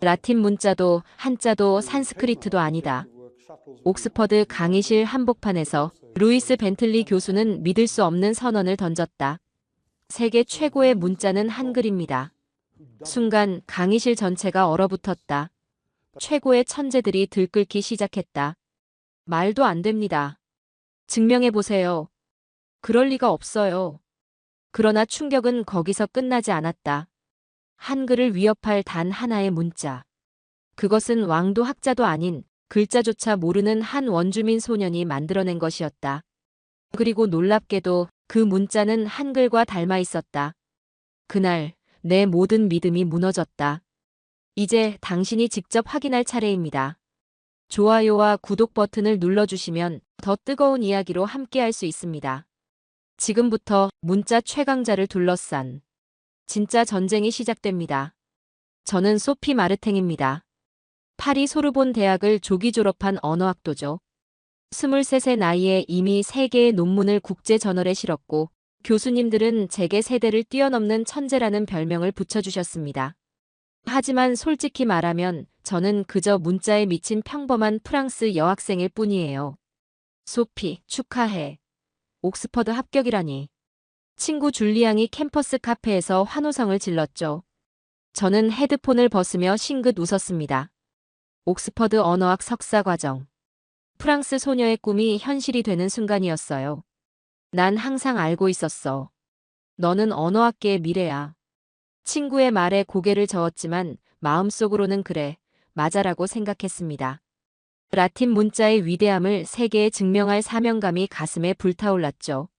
라틴 문자도 한자도 산스크리트도 아니다. 옥스퍼드 강의실 한복판에서 루이스 벤틀리 교수는 믿을 수 없는 선언을 던졌다. 세계 최고의 문자는 한글입니다. 순간 강의실 전체가 얼어붙었다. 최고의 천재들이 들끓기 시작했다. 말도 안 됩니다. 증명해보세요. 그럴 리가 없어요. 그러나 충격은 거기서 끝나지 않았다. 한글을 위협할 단 하나의 문자. 그것은 왕도 학자도 아닌 글자조차 모르는 한 원주민 소년이 만들어낸 것이었다. 그리고 놀랍게도 그 문자는 한글과 닮아 있었다. 그날 내 모든 믿음이 무너졌다. 이제 당신이 직접 확인할 차례입니다. 좋아요와 구독 버튼을 눌러주시면 더 뜨거운 이야기로 함께할 수 있습니다. 지금부터 문자 최강자를 둘러싼 진짜 전쟁이 시작됩니다. 저는 소피 마르탱입니다. 파리 소르본 대학을 조기 졸업한 언어학도죠. 23세 나이에 이미 3개의 논문을 국제저널에 실었고 교수님들은 제게 세대를 뛰어넘는 천재라는 별명을 붙여주셨습니다. 하지만 솔직히 말하면 저는 그저 문자에 미친 평범한 프랑스 여학생일 뿐이에요. 소피, 축하해. 옥스퍼드 합격이라니. 친구 줄리앙이 캠퍼스 카페에서 환호성을 질렀죠. 저는 헤드폰을 벗으며 싱긋 웃었습니다. 옥스퍼드 언어학 석사 과정. 프랑스 소녀의 꿈이 현실이 되는 순간이었어요. 난 항상 알고 있었어. 너는 언어학계의 미래야. 친구의 말에 고개를 저었지만 마음속으로는 그래, 맞아라고 생각했습니다. 라틴 문자의 위대함을 세계에 증명할 사명감이 가슴에 불타올랐죠.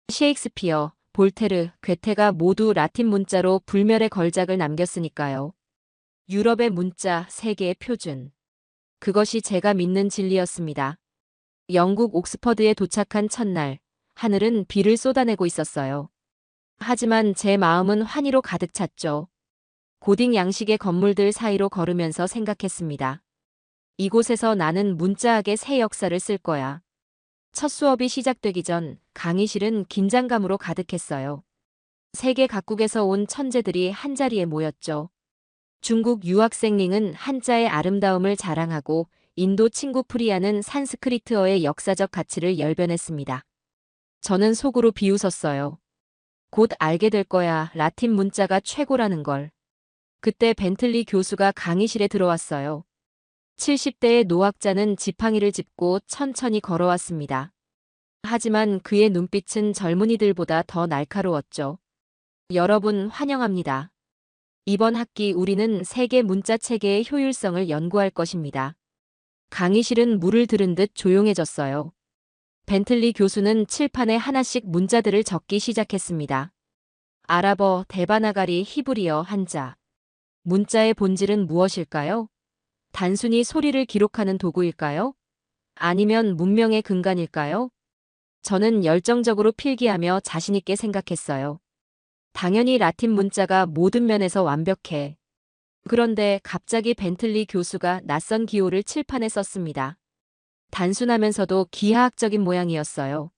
셰익스피어, 볼테르, 괴테가 모두 라틴 문자로 불멸의 걸작을 남겼으니까요. 유럽의 문자, 세계의 표준. 그것이 제가 믿는 진리였습니다. 영국 옥스퍼드에 도착한 첫날, 하늘은 비를 쏟아내고 있었어요. 하지만 제 마음은 환희로 가득 찼죠. 고딩 양식의 건물들 사이로 걸으면서 생각했습니다. 이곳에서 나는 문자학의 새 역사를 쓸 거야. 첫 수업이 시작되기 전 강의실은 긴장감으로 가득했어요. 세계 각국에서 온 천재들이 한자리에 모였죠. 중국 유학생 링은 한자의 아름다움을 자랑하고 인도 친구 프리아는 산스크리트어의 역사적 가치를 열변했습니다. 저는 속으로 비웃었어요. 곧 알게 될 거야, 라틴 문자가 최고라는 걸. 그때 벤틀리 교수가 강의실에 들어왔어요. 70대의 노학자는 지팡이를 짚고 천천히 걸어왔습니다. 하지만 그의 눈빛은 젊은이들보다 더 날카로웠죠. 여러분 환영합니다. 이번 학기 우리는 세계 문자 체계의 효율성을 연구할 것입니다. 강의실은 물을 들은 듯 조용해졌어요. 벤틀리 교수는 칠판에 하나씩 문자들을 적기 시작했습니다. 아랍어, 데바나가리, 히브리어, 한자. 문자의 본질은 무엇일까요? 단순히 소리를 기록하는 도구일까요? 아니면 문명의 근간일까요? 저는 열정적으로 필기하며 자신있게 생각했어요. 당연히 라틴 문자가 모든 면에서 완벽해. 그런데 갑자기 벤틀리 교수가 낯선 기호를 칠판에 썼습니다. 단순하면서도 기하학적인 모양이었어요.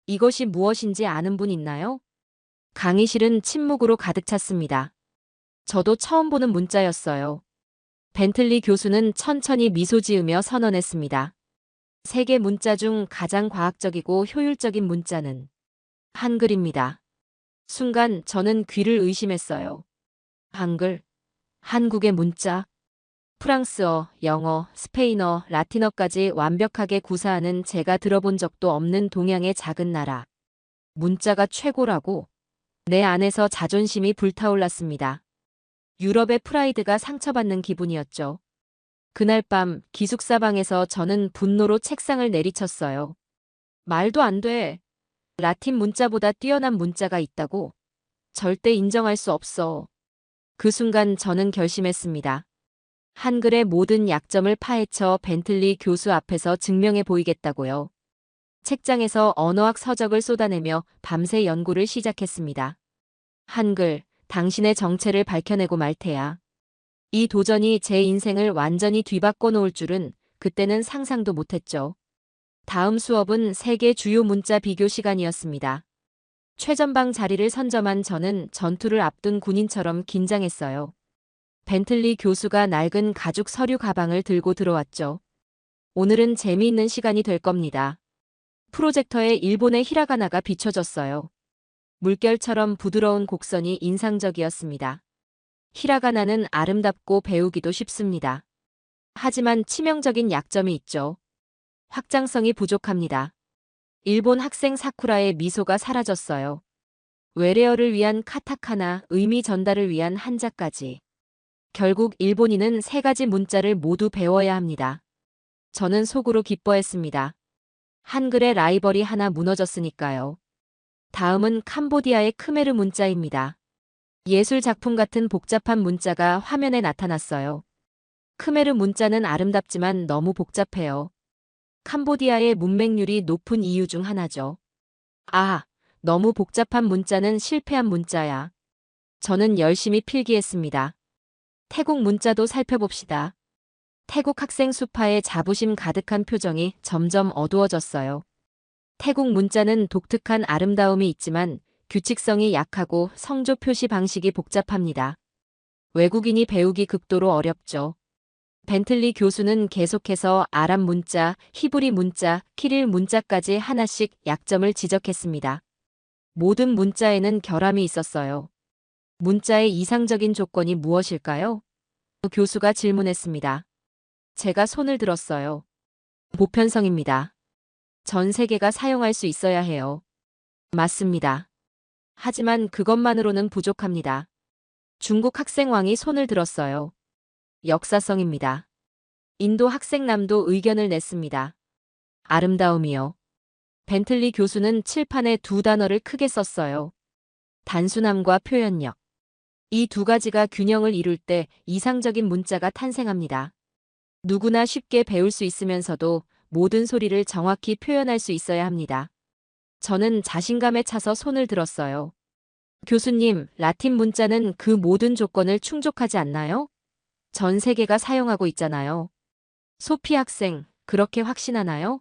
이것이 무엇인지 아는 분 있나요? 강의실은 침묵으로 가득 찼습니다. 저도 처음 보는 문자였어요. 벤틀리 교수는 천천히 미소 지으며 선언했습니다. 세계 문자 중 가장 과학적이고 효율적인 문자는 한글입니다. 순간 저는 귀를 의심했어요. 한글, 한국의 문자, 프랑스어, 영어, 스페인어, 라틴어까지 완벽하게 구사하는 제가 들어본 적도 없는 동양의 작은 나라. 문자가 최고라고? 내 안에서 자존심이 불타올랐습니다. 유럽의 프라이드가 상처받는 기분이었죠. 그날 밤 기숙사방에서 저는 분노로 책상을 내리쳤어요. 말도 안 돼. 라틴 문자보다 뛰어난 문자가 있다고? 절대 인정할 수 없어. 그 순간 저는 결심했습니다. 한글의 모든 약점을 파헤쳐 벤틀리 교수 앞에서 증명해 보이겠다고요. 책장에서 언어학 서적을 쏟아내며 밤새 연구를 시작했습니다. 한글, 당신의 정체를 밝혀내고 말 테야. 이 도전이 제 인생을 완전히 뒤바꿔 놓을 줄은 그때는 상상도 못했죠. 다음 수업은 세계 주요 문자 비교 시간이었습니다. 최전방 자리를 선점한 저는 전투를 앞둔 군인처럼 긴장했어요. 벤틀리 교수가 낡은 가죽 서류 가방을 들고 들어왔죠. 오늘은 재미있는 시간이 될 겁니다. 프로젝터에 일본의 히라가나가 비춰졌어요. 물결처럼 부드러운 곡선이 인상적이었습니다. 히라가나는 아름답고 배우기도 쉽습니다. 하지만 치명적인 약점이 있죠. 확장성이 부족합니다. 일본 학생 사쿠라의 미소가 사라졌어요. 외래어를 위한 카타카나, 의미 전달을 위한 한자까지. 결국 일본인은 세 가지 문자를 모두 배워야 합니다. 저는 속으로 기뻐했습니다. 한글의 라이벌이 하나 무너졌으니까요. 다음은 캄보디아의 크메르 문자입니다. 예술 작품 같은 복잡한 문자가 화면에 나타났어요. 크메르 문자는 아름답지만 너무 복잡해요. 캄보디아의 문맹률이 높은 이유 중 하나죠. 아, 너무 복잡한 문자는 실패한 문자야. 저는 열심히 필기했습니다. 태국 문자도 살펴봅시다. 태국 학생 수파의 자부심 가득한 표정이 점점 어두워졌어요. 태국 문자는 독특한 아름다움이 있지만 규칙성이 약하고 성조 표시 방식이 복잡합니다. 외국인이 배우기 극도로 어렵죠. 벤틀리 교수는 계속해서 아랍 문자, 히브리 문자, 키릴 문자까지 하나씩 약점을 지적했습니다. 모든 문자에는 결함이 있었어요. 문자의 이상적인 조건이 무엇일까요? 교수가 질문했습니다. 제가 손을 들었어요. 보편성입니다. 전 세계가 사용할 수 있어야 해요. 맞습니다. 하지만 그것만으로는 부족합니다. 중국 학생왕이 손을 들었어요. 역사성입니다. 인도 학생남도 의견을 냈습니다. 아름다움이요. 벤틀리 교수는 칠판에 두 단어를 크게 썼어요. 단순함과 표현력. 이 두 가지가 균형을 이룰 때 이상적인 문자가 탄생합니다. 누구나 쉽게 배울 수 있으면서도 모든 소리를 정확히 표현할 수 있어야 합니다. 저는 자신감에 차서 손을 들었어요. 교수님, 라틴 문자는 그 모든 조건을 충족하지 않나요? 전 세계가 사용하고 있잖아요. 소피 학생, 그렇게 확신하나요?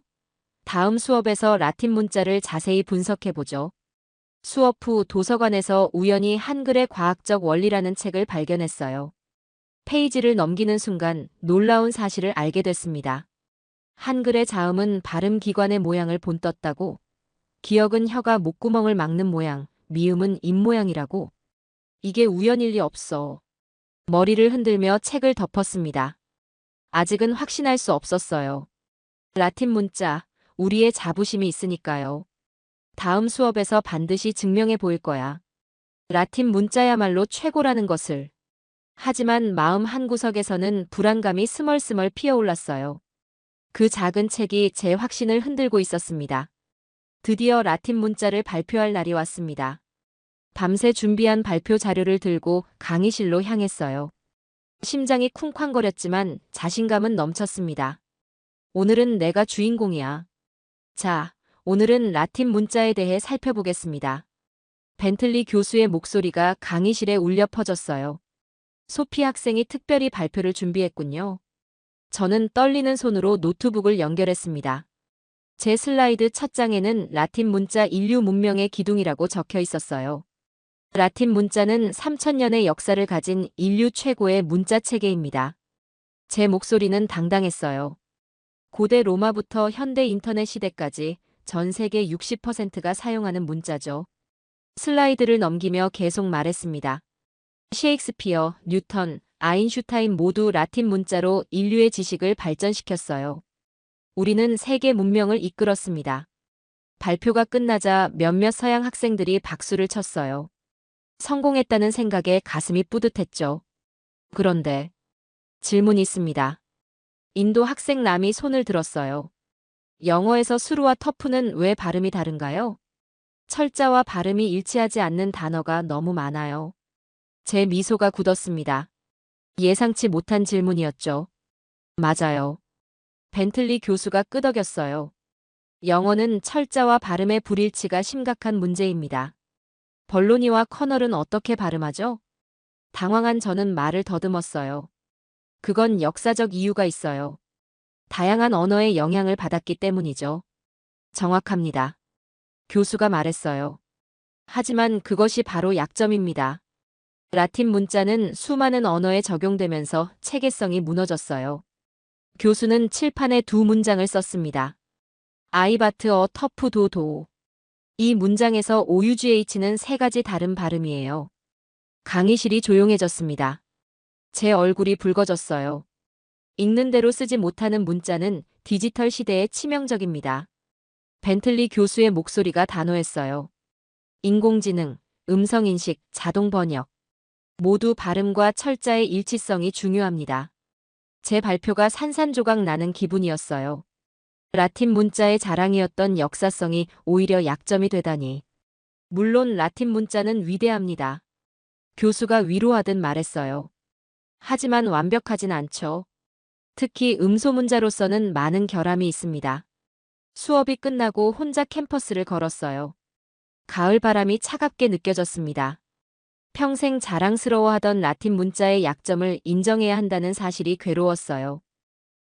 다음 수업에서 라틴 문자를 자세히 분석해보죠. 수업 후 도서관에서 우연히 한글의 과학적 원리라는 책을 발견했어요. 페이지를 넘기는 순간 놀라운 사실을 알게 됐습니다. 한글의 자음은 발음 기관의 모양을 본떴다고, 기역은 혀가 목구멍을 막는 모양, 미음은 입 모양이라고. 이게 우연일 리 없어. 머리를 흔들며 책을 덮었습니다. 아직은 확신할 수 없었어요. 라틴 문자, 우리의 자부심이 있으니까요. 다음 수업에서 반드시 증명해 보일 거야. 라틴 문자야말로 최고라는 것을. 하지만 마음 한구석에서는 불안감이 스멀스멀 피어올랐어요. 그 작은 책이 제 확신을 흔들고 있었습니다. 드디어 라틴 문자를 발표할 날이 왔습니다. 밤새 준비한 발표 자료를 들고 강의실로 향했어요. 심장이 쿵쾅거렸지만 자신감은 넘쳤습니다. 오늘은 내가 주인공이야. 자, 오늘은 라틴 문자에 대해 살펴보겠습니다. 벤틀리 교수의 목소리가 강의실에 울려 퍼졌어요. 소피 학생이 특별히 발표를 준비했군요. 저는 떨리는 손으로 노트북을 연결했습니다. 제 슬라이드 첫 장에는 라틴 문자 인류 문명의 기둥이라고 적혀 있었어요. 라틴 문자는 3000년의 역사를 가진 인류 최고의 문자 체계입니다. 제 목소리는 당당했어요. 고대 로마부터 현대 인터넷 시대까지 전 세계 60%가 사용하는 문자죠. 슬라이드를 넘기며 계속 말했습니다. 셰익스피어, 뉴턴, 아인슈타인 모두 라틴 문자로 인류의 지식을 발전시켰어요. 우리는 세계 문명을 이끌었습니다. 발표가 끝나자 몇몇 서양 학생들이 박수를 쳤어요. 성공했다는 생각에 가슴이 뿌듯했죠. 그런데 질문이 있습니다. 인도 학생 남이 손을 들었어요. 영어에서 수루와 터프는 왜 발음이 다른가요? 철자와 발음이 일치하지 않는 단어가 너무 많아요. 제 미소가 굳었습니다. 예상치 못한 질문이었죠. 맞아요. 벤틀리 교수가 끄덕였어요. 영어는 철자와 발음의 불일치가 심각한 문제입니다. 벌로니와 커널은 어떻게 발음하죠? 당황한 저는 말을 더듬었어요. 그건 역사적 이유가 있어요. 다양한 언어의 영향을 받았기 때문이죠. 정확합니다. 교수가 말했어요. 하지만 그것이 바로 약점입니다. 라틴 문자는 수많은 언어에 적용되면서 체계성이 무너졌어요. 교수는 칠판에 두 문장을 썼습니다. 아이바트 어 터프 도도. 이 문장에서 OUGH는 세 가지 다른 발음이에요. 강의실이 조용해졌습니다. 제 얼굴이 붉어졌어요. 읽는 대로 쓰지 못하는 문자는 디지털 시대에 치명적입니다. 벤틀리 교수의 목소리가 단호했어요. 인공지능, 음성인식, 자동 번역. 모두 발음과 철자의 일치성이 중요합니다. 제 발표가 산산조각 나는 기분이었어요. 라틴 문자의 자랑이었던 역사성이 오히려 약점이 되다니. 물론 라틴 문자는 위대합니다. 교수가 위로하듯 말했어요. 하지만 완벽하진 않죠. 특히 음소문자로서는 많은 결함이 있습니다. 수업이 끝나고 혼자 캠퍼스를 걸었어요. 가을 바람이 차갑게 느껴졌습니다. 평생 자랑스러워하던 라틴 문자의 약점을 인정해야 한다는 사실이 괴로웠어요.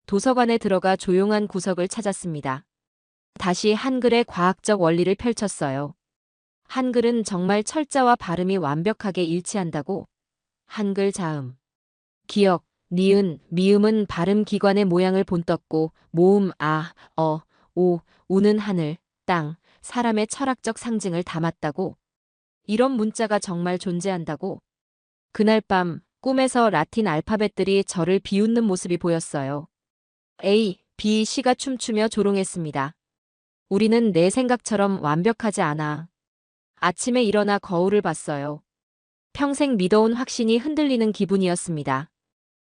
도서관에 들어가 조용한 구석을 찾았습니다. 다시 한글의 과학적 원리를 펼쳤어요. 한글은 정말 철자와 발음이 완벽하게 일치한다고. 한글 자음, 기역, 니은, 미음은 발음 기관의 모양을 본떴고 모음 아, 어, 오, 우는 하늘, 땅, 사람의 철학적 상징을 담았다고. 이런 문자가 정말 존재한다고. 그날 밤 꿈에서 라틴 알파벳들이 저를 비웃는 모습이 보였어요. A, B, C가 춤추며 조롱했습니다. 우리는 내 생각처럼 완벽하지 않아. 아침에 일어나 거울을 봤어요. 평생 믿어온 확신이 흔들리는 기분이었습니다.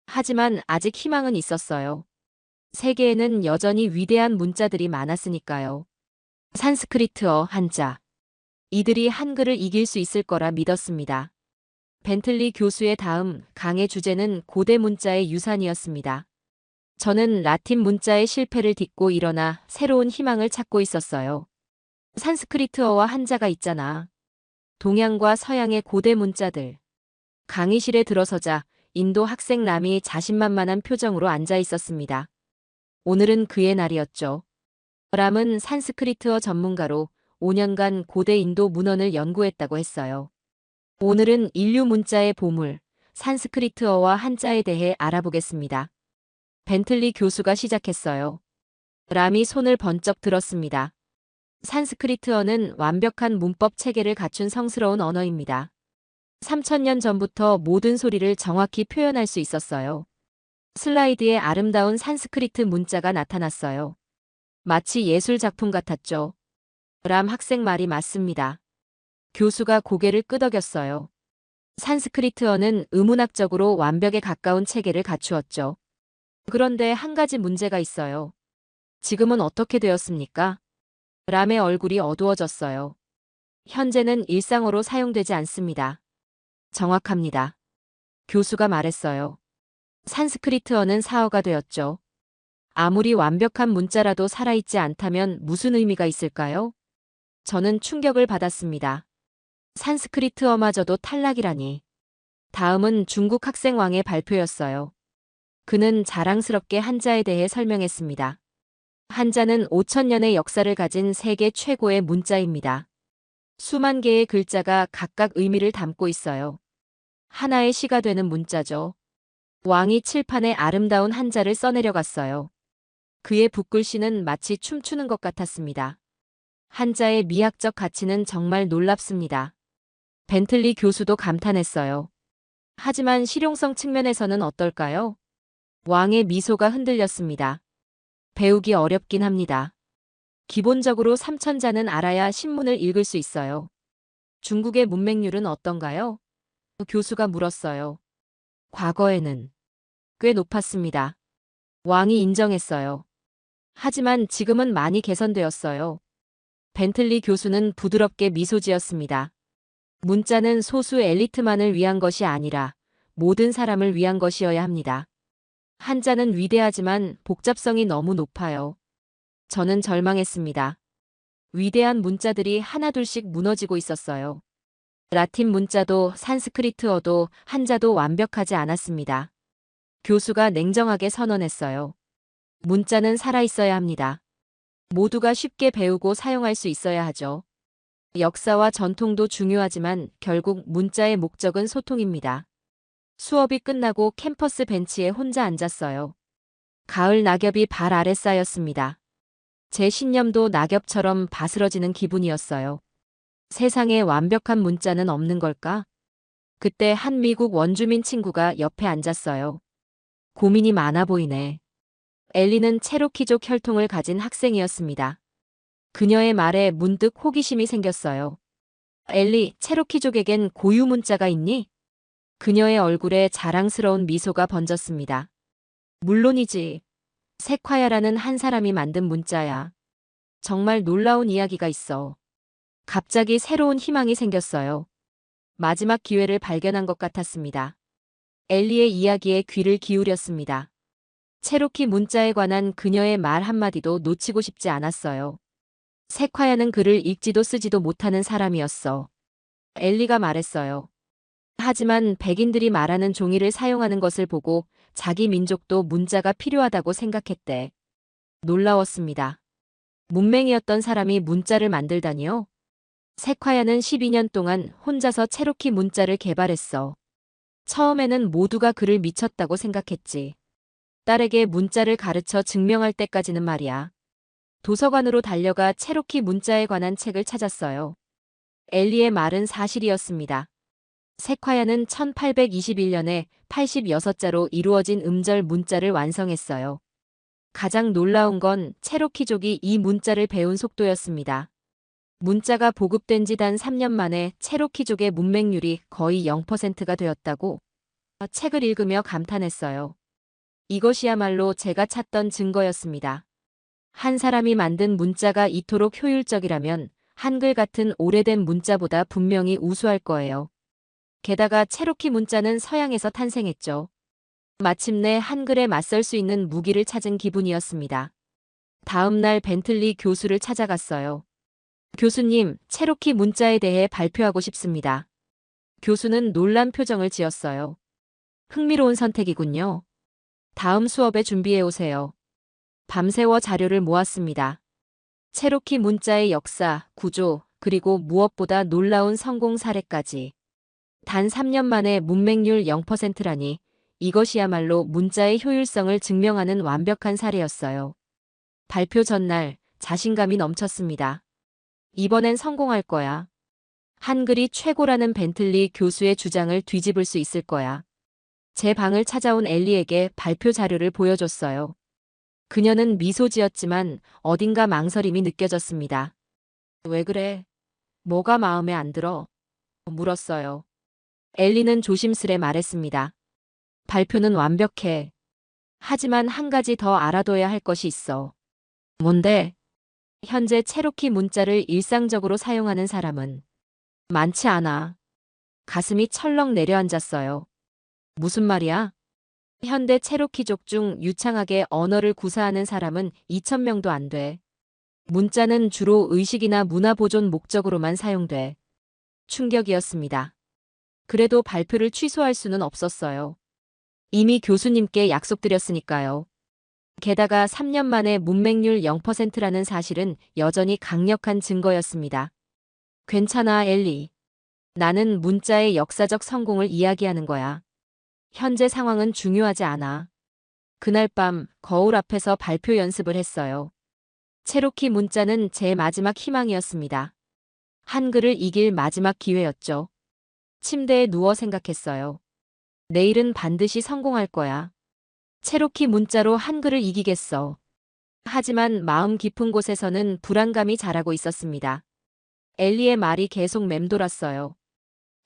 하지만 아직 희망은 있었어요. 세계에는 여전히 위대한 문자들이 많았으니까요. 산스크리트어 한자. 이들이 한글을 이길 수 있을 거라 믿었습니다. 벤틀리 교수의 다음 강의 주제는 고대 문자의 유산이었습니다. 저는 라틴 문자의 실패를 딛고 일어나 새로운 희망을 찾고 있었어요. 산스크리트어와 한자가 있잖아. 동양과 서양의 고대 문자들. 강의실에 들어서자 인도 학생 람이 자신만만한 표정으로 앉아 있었습니다. 오늘은 그의 날이었죠. 람은 산스크리트어 전문가로 5년간 고대 인도 문헌을 연구했다고 했어요. 오늘은 인류 문자의 보물, 산스크리트어와 한자에 대해 알아보겠습니다. 벤틀리 교수가 시작했어요. 람이 손을 번쩍 들었습니다. 산스크리트어는 완벽한 문법 체계를 갖춘 성스러운 언어입니다. 3000년 전부터 모든 소리를 정확히 표현할 수 있었어요. 슬라이드에 아름다운 산스크리트 문자가 나타났어요. 마치 예술 작품 같았죠. 람 학생 말이 맞습니다. 교수가 고개를 끄덕였어요. 산스크리트어는 의문학적으로 완벽에 가까운 체계를 갖추었죠. 그런데 한 가지 문제가 있어요. 지금은 어떻게 되었습니까? 람의 얼굴이 어두워졌어요. 현재는 일상어로 사용되지 않습니다. 정확합니다. 교수가 말했어요. 산스크리트어는 사어가 되었죠. 아무리 완벽한 문자라도 살아있지 않다면 무슨 의미가 있을까요? 저는 충격을 받았습니다. 산스크리트어마저도 탈락이라니. 다음은 중국 학생왕의 발표였어요. 그는 자랑스럽게 한자에 대해 설명했습니다. 한자는 5000년의 역사를 가진 세계 최고의 문자입니다. 수만 개의 글자가 각각 의미를 담고 있어요. 하나의 시가 되는 문자죠. 왕이 칠판에 아름다운 한자를 써내려갔어요. 그의 붓글씨는 마치 춤추는 것 같았습니다. 한자의 미학적 가치는 정말 놀랍습니다. 벤틀리 교수도 감탄했어요. 하지만 실용성 측면에서는 어떨까요? 왕의 미소가 흔들렸습니다. 배우기 어렵긴 합니다. 기본적으로 3000자는 알아야 신문을 읽을 수 있어요. 중국의 문맹률은 어떤가요? 교수가 물었어요. 과거에는 꽤 높았습니다. 왕이 인정했어요. 하지만 지금은 많이 개선되었어요. 벤틀리 교수는 부드럽게 미소 지었습니다. 문자는 소수 엘리트만을 위한 것이 아니라 모든 사람을 위한 것이어야 합니다. 한자는 위대하지만 복잡성이 너무 높아요. 저는 절망했습니다. 위대한 문자들이 하나둘씩 무너지고 있었어요. 라틴 문자도 산스크리트어도 한자도 완벽하지 않았습니다. 교수가 냉정하게 선언했어요. 문자는 살아있어야 합니다. 모두가 쉽게 배우고 사용할 수 있어야 하죠. 역사와 전통도 중요하지만 결국 문자의 목적은 소통입니다. 수업이 끝나고 캠퍼스 벤치에 혼자 앉았어요. 가을 낙엽이 발 아래 쌓였습니다. 제 신념도 낙엽처럼 바스러지는 기분이었어요. 세상에 완벽한 문자는 없는 걸까? 그때 한 미국 원주민 친구가 옆에 앉았어요. 고민이 많아 보이네. 엘리는 체로키족 혈통을 가진 학생이었습니다. 그녀의 말에 문득 호기심이 생겼어요. 엘리, 체로키족에겐 고유 문자가 있니? 그녀의 얼굴에 자랑스러운 미소가 번졌습니다. 물론이지. 세콰야라는 한 사람이 만든 문자야. 정말 놀라운 이야기가 있어. 갑자기 새로운 희망이 생겼어요. 마지막 기회를 발견한 것 같았습니다. 엘리의 이야기에 귀를 기울였습니다. 체로키 문자에 관한 그녀의 말 한마디도 놓치고 싶지 않았어요. 세콰야는 글을 읽지도 쓰지도 못하는 사람이었어. 엘리가 말했어요. 하지만 백인들이 말하는 종이를 사용하는 것을 보고 자기 민족도 문자가 필요하다고 생각했대. 놀라웠습니다. 문맹이었던 사람이 문자를 만들다니요? 세콰야는 12년 동안 혼자서 체로키 문자를 개발했어. 처음에는 모두가 그를 미쳤다고 생각했지. 딸에게 문자를 가르쳐 증명할 때까지는 말이야. 도서관으로 달려가 체로키 문자에 관한 책을 찾았어요. 엘리의 말은 사실이었습니다. 세콰야는 1821년에 86자로 이루어진 음절 문자를 완성했어요. 가장 놀라운 건 체로키족이 이 문자를 배운 속도였습니다. 문자가 보급된 지 단 3년 만에 체로키족의 문맹률이 거의 0%가 되었다고 책을 읽으며 감탄했어요. 이것이야말로 제가 찾던 증거였습니다. 한 사람이 만든 문자가 이토록 효율적이라면 한글 같은 오래된 문자보다 분명히 우수할 거예요. 게다가 체로키 문자는 서양에서 탄생했죠. 마침내 한글에 맞설 수 있는 무기를 찾은 기분이었습니다. 다음 날 벤틀리 교수를 찾아갔어요. 교수님, 체로키 문자에 대해 발표하고 싶습니다. 교수는 놀란 표정을 지었어요. 흥미로운 선택이군요. 다음 수업에 준비해 오세요. 밤새워 자료를 모았습니다. 체로키 문자의 역사, 구조, 그리고 무엇보다 놀라운 성공 사례까지. 단 3년 만에 문맹률 0%라니 이것이야말로 문자의 효율성을 증명하는 완벽한 사례였어요. 발표 전날 자신감이 넘쳤습니다. 이번엔 성공할 거야. 한글이 최고라는 벤틀리 교수의 주장을 뒤집을 수 있을 거야. 제 방을 찾아온 엘리에게 발표 자료를 보여줬어요. 그녀는 미소 지었지만 어딘가 망설임이 느껴졌습니다. 왜 그래? 뭐가 마음에 안 들어? 물었어요. 엘리는 조심스레 말했습니다. 발표는 완벽해. 하지만 한 가지 더 알아둬야 할 것이 있어. 뭔데? 현재 체로키 문자를 일상적으로 사용하는 사람은 많지 않아. 가슴이 철렁 내려앉았어요. 무슨 말이야? 현대 체로키족 중 유창하게 언어를 구사하는 사람은 2,000명도 안 돼. 문자는 주로 의식이나 문화 보존 목적으로만 사용돼. 충격이었습니다. 그래도 발표를 취소할 수는 없었어요. 이미 교수님께 약속드렸으니까요. 게다가 3년 만에 문맹률 0%라는 사실은 여전히 강력한 증거였습니다. 괜찮아, 엘리. 나는 문자의 역사적 성공을 이야기하는 거야. 현재 상황은 중요하지 않아. 그날 밤 거울 앞에서 발표 연습을 했어요. 체로키 문자는 제 마지막 희망이었습니다. 한글을 이길 마지막 기회였죠. 침대에 누워 생각했어요. 내일은 반드시 성공할 거야. 체로키 문자로 한글을 이기겠어. 하지만 마음 깊은 곳에서는 불안감이 자라고 있었습니다. 엘리의 말이 계속 맴돌았어요.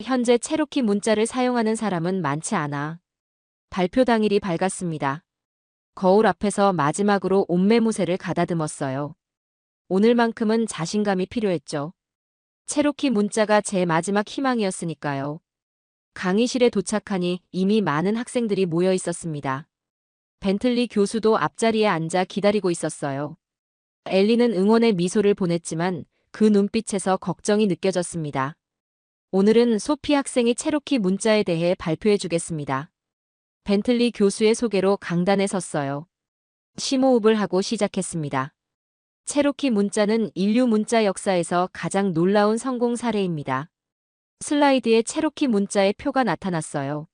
현재 체로키 문자를 사용하는 사람은 많지 않아. 발표 당일이 밝았습니다. 거울 앞에서 마지막으로 옷매무새를 가다듬었어요. 오늘만큼은 자신감이 필요했죠. 체로키 문자가 제 마지막 희망이었으니까요. 강의실에 도착하니 이미 많은 학생들이 모여 있었습니다. 벤틀리 교수도 앞자리에 앉아 기다리고 있었어요. 엘리는 응원의 미소를 보냈지만 그 눈빛에서 걱정이 느껴졌습니다. 오늘은 소피 학생이 체로키 문자에 대해 발표해 주겠습니다. 벤틀리 교수의 소개로 강단에 섰어요. 심호흡을 하고 시작했습니다. 체로키 문자는 인류 문자 역사에서 가장 놀라운 성공 사례입니다. 슬라이드에 체로키 문자의 표가 나타났어요.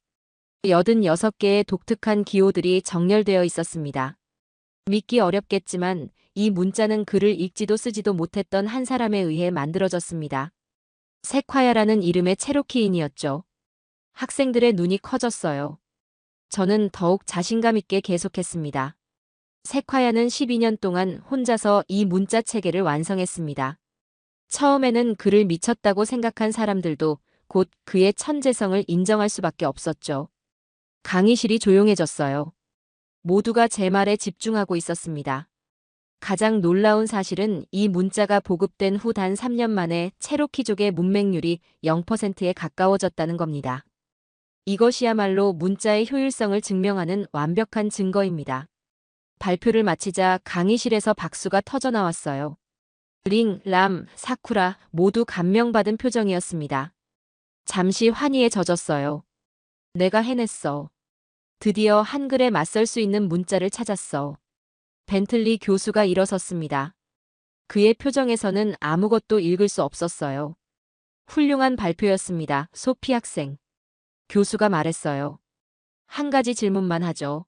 86개의 독특한 기호들이 정렬되어 있었습니다. 믿기 어렵겠지만 이 문자는 글을 읽지도 쓰지도 못했던 한 사람에 의해 만들어졌습니다. 세콰야라는 이름의 체로키인이었죠. 학생들의 눈이 커졌어요. 저는 더욱 자신감 있게 계속했습니다. 세콰야는 12년 동안 혼자서 이 문자 체계를 완성했습니다. 처음에는 그를 미쳤다고 생각한 사람들도 곧 그의 천재성을 인정할 수밖에 없었죠. 강의실이 조용해졌어요. 모두가 제 말에 집중하고 있었습니다. 가장 놀라운 사실은 이 문자가 보급된 후 단 3년 만에 체로키족의 문맹률이 0%에 가까워졌다는 겁니다. 이것이야말로 문자의 효율성을 증명하는 완벽한 증거입니다. 발표를 마치자 강의실에서 박수가 터져나왔어요. 링, 람, 사쿠라 모두 감명받은 표정이었습니다. 잠시 환희에 젖었어요. 내가 해냈어. 드디어 한글에 맞설 수 있는 문자를 찾았어. 벤틀리 교수가 일어섰습니다. 그의 표정에서는 아무것도 읽을 수 없었어요. 훌륭한 발표였습니다, 소피 학생. 교수가 말했어요. 한 가지 질문만 하죠.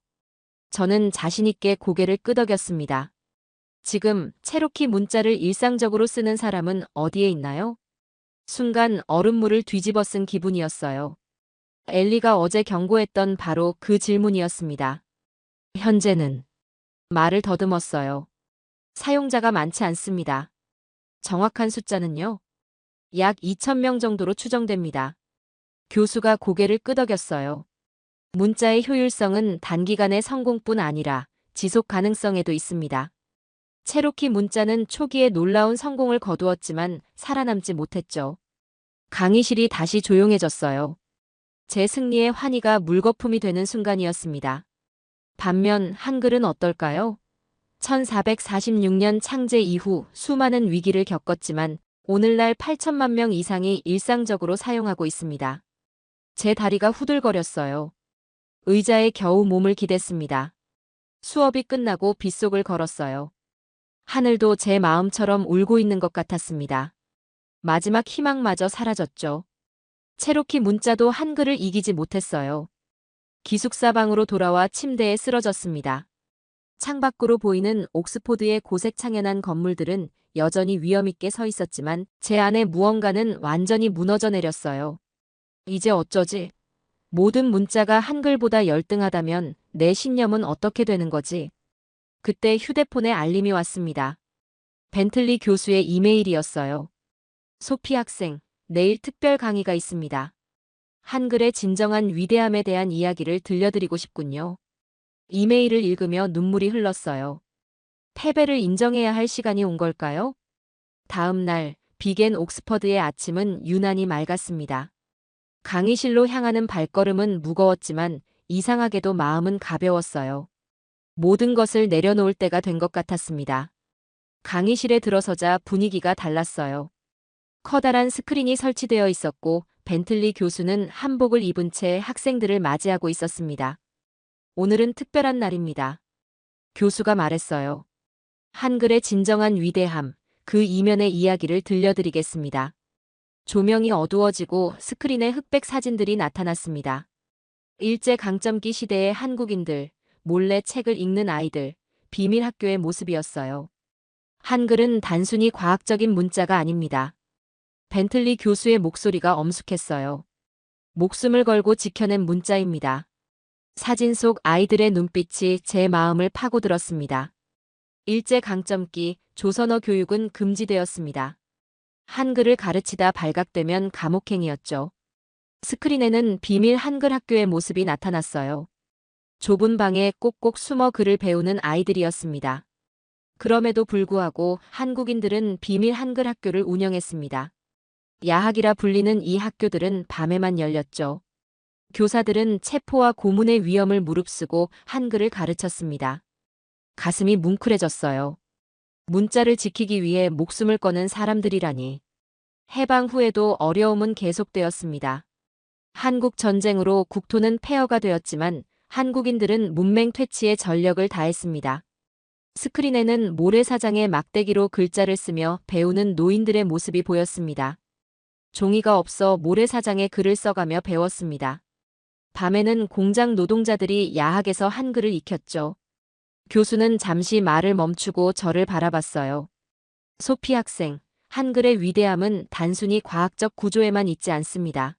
저는 자신있게 고개를 끄덕였습니다. 지금 체로키 문자를 일상적으로 쓰는 사람은 어디에 있나요? 순간 얼음물을 뒤집어 쓴 기분이었어요. 엘리가 어제 경고했던 바로 그 질문이었습니다. 현재는 말을 더듬었어요. 사용자가 많지 않습니다. 정확한 숫자는요? 약 2,000명 정도로 추정됩니다. 교수가 고개를 끄덕였어요. 문자의 효율성은 단기간의 성공뿐 아니라 지속 가능성에도 있습니다. 체로키 문자는 초기에 놀라운 성공을 거두었지만 살아남지 못했죠. 강의실이 다시 조용해졌어요. 제 승리의 환희가 물거품이 되는 순간이었습니다. 반면 한글은 어떨까요? 1446년 창제 이후 수많은 위기를 겪었지만 오늘날 8천만 명 이상이 일상적으로 사용하고 있습니다. 제 다리가 후들거렸어요. 의자에 겨우 몸을 기댔습니다. 수업이 끝나고 빗속을 걸었어요. 하늘도 제 마음처럼 울고 있는 것 같았습니다. 마지막 희망마저 사라졌죠. 체로키 문자도 한글을 이기지 못했어요. 기숙사 방으로 돌아와 침대에 쓰러졌습니다. 창밖으로 보이는 옥스포드의 고색 창연한 건물들은 여전히 위험있게 서 있었지만 제 안에 무언가는 완전히 무너져 내렸어요. 이제 어쩌지? 모든 문자가 한글보다 열등하다면 내 신념은 어떻게 되는 거지? 그때 휴대폰에 알림이 왔습니다. 벤틀리 교수의 이메일이었어요. 소피 학생, 내일 특별 강의가 있습니다. 한글의 진정한 위대함에 대한 이야기를 들려드리고 싶군요. 이메일을 읽으며 눈물이 흘렀어요. 패배를 인정해야 할 시간이 온 걸까요? 다음 날 빅앤 옥스퍼드의 아침은 유난히 맑았습니다. 강의실로 향하는 발걸음은 무거웠지만 이상하게도 마음은 가벼웠어요. 모든 것을 내려놓을 때가 된 것 같았습니다. 강의실에 들어서자 분위기가 달랐어요. 커다란 스크린이 설치되어 있었고 벤틀리 교수는 한복을 입은 채 학생들을 맞이하고 있었습니다. 오늘은 특별한 날입니다. 교수가 말했어요. 한글의 진정한 위대함, 그 이면의 이야기를 들려드리겠습니다. 조명이 어두워지고 스크린에 흑백 사진들이 나타났습니다. 일제강점기 시대의 한국인들, 몰래 책을 읽는 아이들, 비밀 학교의 모습이었어요. 한글은 단순히 과학적인 문자가 아닙니다. 벤틀리 교수의 목소리가 엄숙했어요. 목숨을 걸고 지켜낸 문자입니다. 사진 속 아이들의 눈빛이 제 마음을 파고들었습니다. 일제강점기 조선어 교육은 금지되었습니다. 한글을 가르치다 발각되면 감옥행이었죠. 스크린에는 비밀 한글 학교의 모습이 나타났어요. 좁은 방에 꼭꼭 숨어 글을 배우는 아이들이었습니다. 그럼에도 불구하고 한국인들은 비밀 한글 학교를 운영했습니다. 야학이라 불리는 이 학교들은 밤에만 열렸죠. 교사들은 체포와 고문의 위험을 무릅쓰고 한글을 가르쳤습니다. 가슴이 뭉클해졌어요. 문자를 지키기 위해 목숨을 거는 사람들이라니. 해방 후에도 어려움은 계속되었습니다. 한국 전쟁으로 국토는 폐허가 되었지만 한국인들은 문맹 퇴치에 전력을 다했습니다. 스크린에는 모래사장에 막대기로 글자를 쓰며 배우는 노인들의 모습이 보였습니다. 종이가 없어 모래사장에 글을 써가며 배웠습니다. 밤에는 공장 노동자들이 야학에서 한글을 익혔죠. 교수는 잠시 말을 멈추고 저를 바라봤어요. 소피 학생, 한글의 위대함은 단순히 과학적 구조에만 있지 않습니다.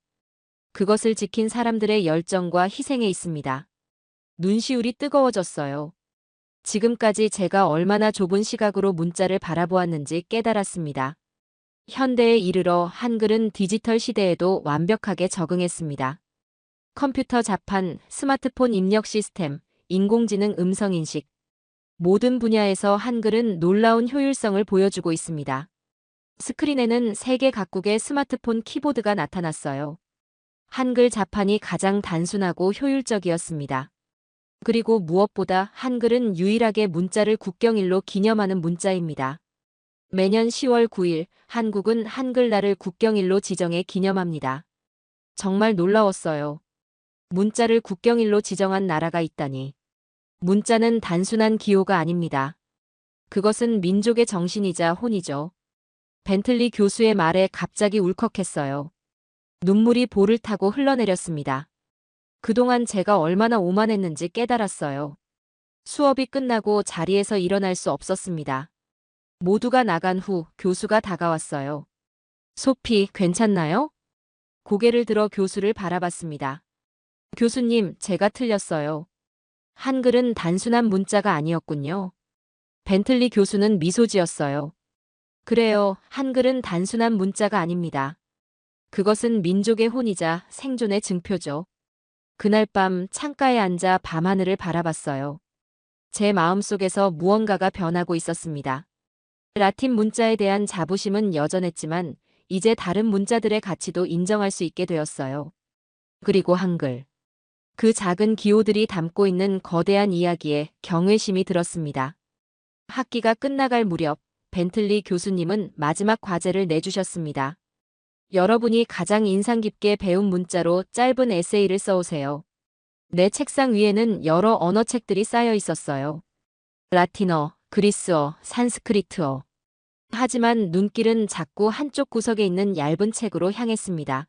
그것을 지킨 사람들의 열정과 희생에 있습니다. 눈시울이 뜨거워졌어요. 지금까지 제가 얼마나 좁은 시각으로 문자를 바라보았는지 깨달았습니다. 현대에 이르러 한글은 디지털 시대에도 완벽하게 적응했습니다. 컴퓨터 자판, 스마트폰 입력 시스템, 인공지능 음성인식. 모든 분야에서 한글은 놀라운 효율성을 보여주고 있습니다. 스크린에는 세계 각국의 스마트폰 키보드가 나타났어요. 한글 자판이 가장 단순하고 효율적이었습니다. 그리고 무엇보다 한글은 유일하게 문자를 국경일로 기념하는 문자입니다. 매년 10월 9일 한국은 한글날을 국경일로 지정해 기념합니다. 정말 놀라웠어요. 문자를 국경일로 지정한 나라가 있다니. 문자는 단순한 기호가 아닙니다. 그것은 민족의 정신이자 혼이죠. 벤틀리 교수의 말에 갑자기 울컥했어요. 눈물이 볼을 타고 흘러내렸습니다. 그동안 제가 얼마나 오만했는지 깨달았어요. 수업이 끝나고 자리에서 일어날 수 없었습니다. 모두가 나간 후 교수가 다가왔어요. 소피, 괜찮나요? 고개를 들어 교수를 바라봤습니다. 교수님, 제가 틀렸어요. 한글은 단순한 문자가 아니었군요. 벤틀리 교수는 미소 지었어요. 그래요, 한글은 단순한 문자가 아닙니다. 그것은 민족의 혼이자 생존의 증표죠. 그날 밤 창가에 앉아 밤하늘을 바라봤어요. 제 마음속에서 무언가가 변하고 있었습니다. 라틴 문자에 대한 자부심은 여전했지만 이제 다른 문자들의 가치도 인정할 수 있게 되었어요. 그리고 한글. 그 작은 기호들이 담고 있는 거대한 이야기에 경외심이 들었습니다. 학기가 끝나갈 무렵 벤틀리 교수님은 마지막 과제를 내주셨습니다. 여러분이 가장 인상 깊게 배운 문자로 짧은 에세이를 써오세요. 내 책상 위에는 여러 언어책들이 쌓여 있었어요. 라틴어, 그리스어, 산스크리트어. 하지만 눈길은 자꾸 한쪽 구석에 있는 얇은 책으로 향했습니다.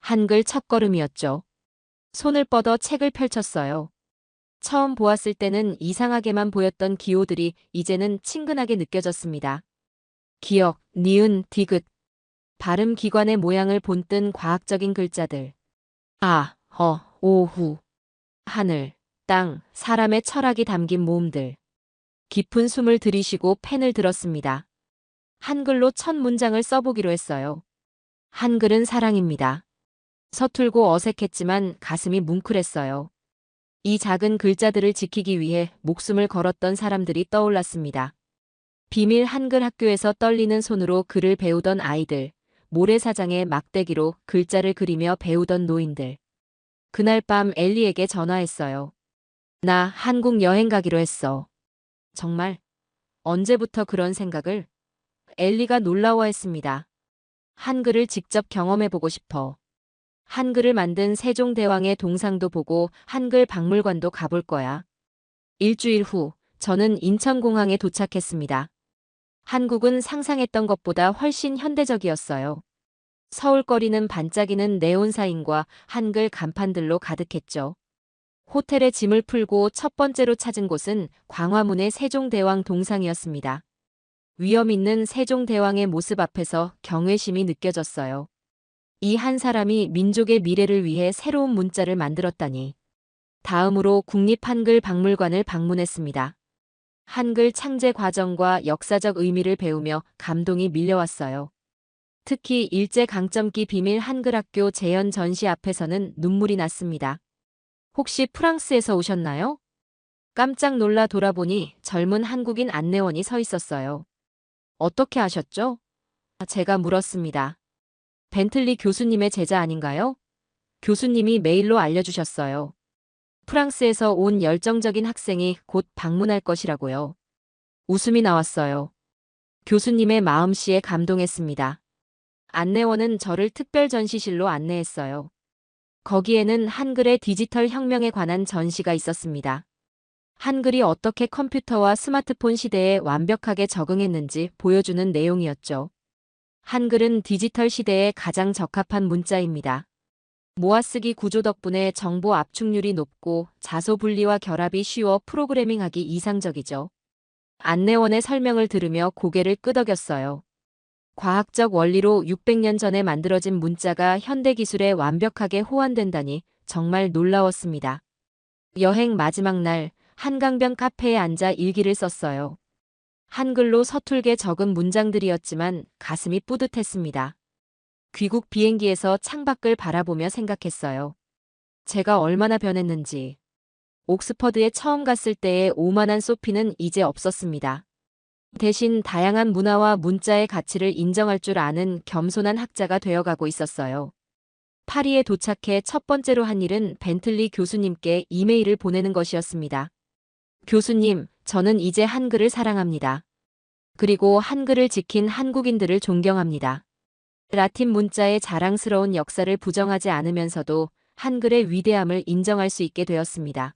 한글 첫걸음이었죠. 손을 뻗어 책을 펼쳤어요. 처음 보았을 때는 이상하게만 보였던 기호들이 이제는 친근하게 느껴졌습니다. 기역, 니은, 디귿. 발음 기관의 모양을 본뜬 과학적인 글자들. 아, 오후. 하늘, 땅, 사람의 철학이 담긴 모음들. 깊은 숨을 들이쉬고 펜을 들었습니다. 한글로 첫 문장을 써보기로 했어요. 한글은 사랑입니다. 서툴고 어색했지만 가슴이 뭉클했어요. 이 작은 글자들을 지키기 위해 목숨을 걸었던 사람들이 떠올랐습니다. 비밀 한글 학교에서 떨리는 손으로 글을 배우던 아이들, 모래사장에 막대기로 글자를 그리며 배우던 노인들. 그날 밤 엘리에게 전화했어요. 나 한국 여행 가기로 했어. 정말? 언제부터 그런 생각을? 엘리가 놀라워했습니다. 한글을 직접 경험해보고 싶어. 한글을 만든 세종대왕의 동상도 보고 한글 박물관도 가볼 거야. 일주일 후 저는 인천공항에 도착했습니다. 한국은 상상했던 것보다 훨씬 현대적이었어요. 서울 거리는 반짝이는 네온사인과 한글 간판들로 가득했죠. 호텔에 짐을 풀고 첫 번째로 찾은 곳은 광화문의 세종대왕 동상이었습니다. 위엄 있는 세종대왕의 모습 앞에서 경외심이 느껴졌어요. 이 한 사람이 민족의 미래를 위해 새로운 문자를 만들었다니. 다음으로 국립한글박물관을 방문했습니다. 한글 창제 과정과 역사적 의미를 배우며 감동이 밀려왔어요. 특히 일제강점기 비밀 한글학교 재현 전시 앞에서는 눈물이 났습니다. 혹시 프랑스에서 오셨나요? 깜짝 놀라 돌아보니 젊은 한국인 안내원이 서 있었어요. 어떻게 아셨죠? 제가 물었습니다. 벤틀리 교수님의 제자 아닌가요? 교수님이 메일로 알려주셨어요. 프랑스에서 온 열정적인 학생이 곧 방문할 것이라고요. 웃음이 나왔어요. 교수님의 마음씨에 감동했습니다. 안내원은 저를 특별 전시실로 안내했어요. 거기에는 한글의 디지털 혁명에 관한 전시가 있었습니다. 한글이 어떻게 컴퓨터와 스마트폰 시대에 완벽하게 적응했는지 보여주는 내용이었죠. 한글은 디지털 시대에 가장 적합한 문자입니다. 모아쓰기 구조 덕분에 정보 압축률이 높고 자소 분리와 결합이 쉬워 프로그래밍하기 이상적이죠. 안내원의 설명을 들으며 고개를 끄덕였어요. 과학적 원리로 600년 전에 만들어진 문자가 현대 기술에 완벽하게 호환된다니 정말 놀라웠습니다. 여행 마지막 날 한강변 카페에 앉아 일기를 썼어요. 한글로 서툴게 적은 문장들이었지만 가슴이 뿌듯했습니다. 귀국 비행기에서 창밖을 바라보며 생각했어요. 제가 얼마나 변했는지. 옥스퍼드에 처음 갔을 때의 오만한 소피는 이제 없었습니다. 대신 다양한 문화와 문자의 가치를 인정할 줄 아는 겸손한 학자가 되어가고 있었어요. 파리에 도착해 첫 번째로 한 일은 벤틀리 교수님께 이메일을 보내는 것이었습니다. 교수님, 저는 이제 한글을 사랑합니다. 그리고 한글을 지킨 한국인들을 존경합니다. 라틴 문자의 자랑스러운 역사를 부정하지 않으면서도 한글의 위대함을 인정할 수 있게 되었습니다.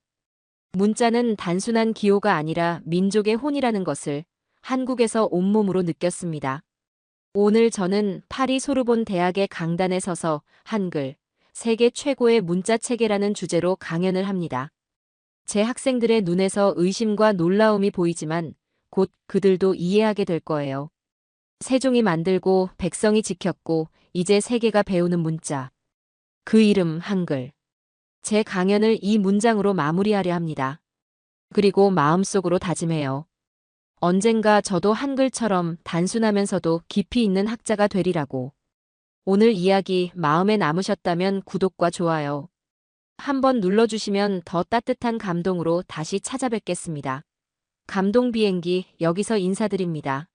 문자는 단순한 기호가 아니라 민족의 혼이라는 것을 한국에서 온몸으로 느꼈습니다. 오늘 저는 파리 소르본 대학의 강단에 서서 한글, 세계 최고의 문자 체계라는 주제로 강연을 합니다. 제 학생들의 눈에서 의심과 놀라움이 보이지만 곧 그들도 이해하게 될 거예요. 세종이 만들고 백성이 지켰고 이제 세계가 배우는 문자. 그 이름 한글. 제 강연을 이 문장으로 마무리하려 합니다. 그리고 마음속으로 다짐해요. 언젠가 저도 한글처럼 단순하면서도 깊이 있는 학자가 되리라고. 오늘 이야기 마음에 남으셨다면 구독과 좋아요 한번 눌러주시면 더 따뜻한 감동으로 다시 찾아뵙겠습니다. 감동 비행기 여기서 인사드립니다.